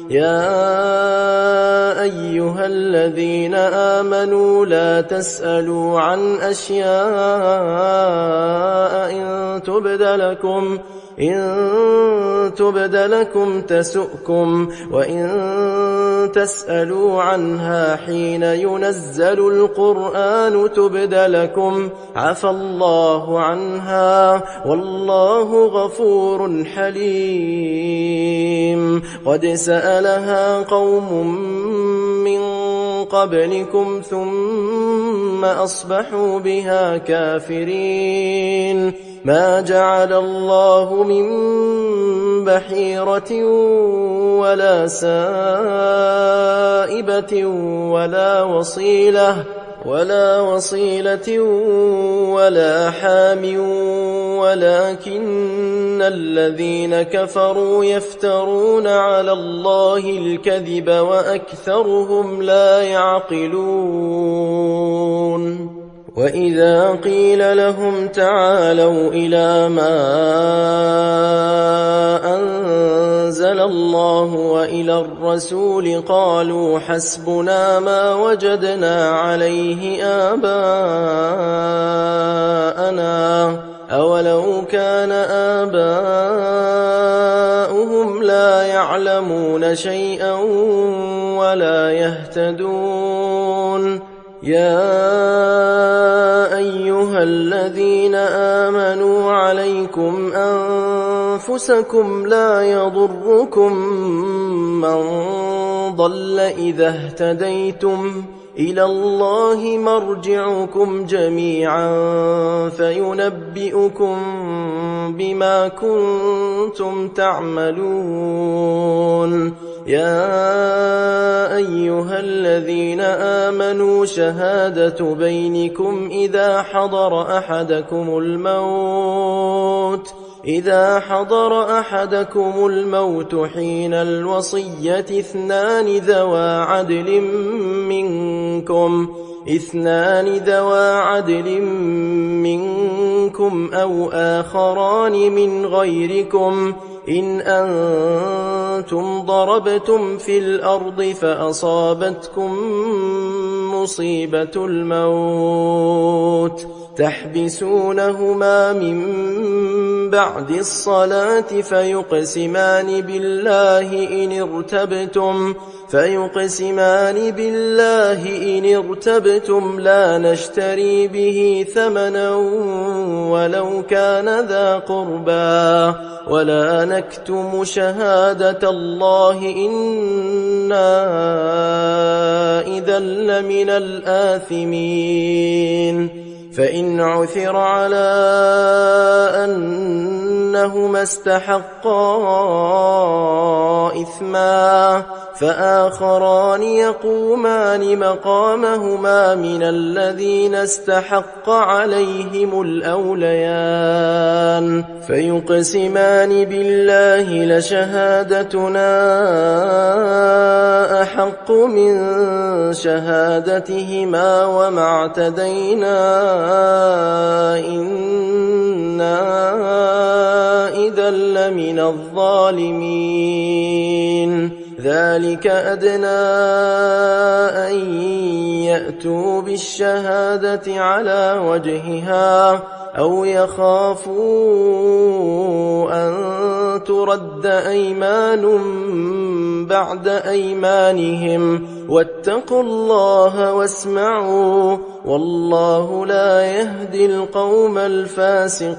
يا أيها الذين آمنوا لا تسألوا عن أشياء إن تبد لكم تسؤكم، وإن تسألوا عنها حين ينزل القرآن تبد لكم عفى الله عنها، والله غفور حليم. قد سألها قوم من قبلكم ثم أصبحوا بها كافرين. ما جعل الله من بحيرة ولا سائبة ولا وصيلة ولا حام، ولكن الذين كفروا يفترون على الله الكذب وأكثرهم لا يعقلون. وإذا قيل لهم تعالوا إلى ما أنزل الله وإلى الرسول قالوا حسبنا ما وجدنا عليه آباءنا، أولو كان آباؤهم لا يعلمون شيئا ولا يهتدون. يا أيها الذين آمنوا عليكم أنفسكم لا يضركم من ضل إذا اهتديتم، إلى الله مرجعكم جميعا فينبئكم بما كنتم تعملون. يا أيها الذين آمنوا شهادة بينكم إذا حضر أحدكم الموت حين الوصية اثنان ذوا عدل منكم أو آخران من غيركم إن أنتم ضربتم في الأرض فأصابتكم مصيبة الموت تحبسونهما من بعد الصلاة فيقسمان بالله إن ارتبتم لا نشتري به ثمنا ولو كان ذا قربى، ولا نكتم شهادة الله إنا إذا لمن الآثمين. فإن عثر على أنهما استحقا إثما فآخران يقومان مقامهما من الذين استحق عليهم الأوليان فيقسمان بالله لشهادتنا أحق من شهادتهما وما اعتدينا إنا إذا لمن الظالمين. ذلك أدنى أن يأتوا بالشهادة على وجهها أو يخافوا أن ترد أيمان بعد أيمانهم واتقوا الله واسمعوا والله لا يهدي القوم الفاسقين.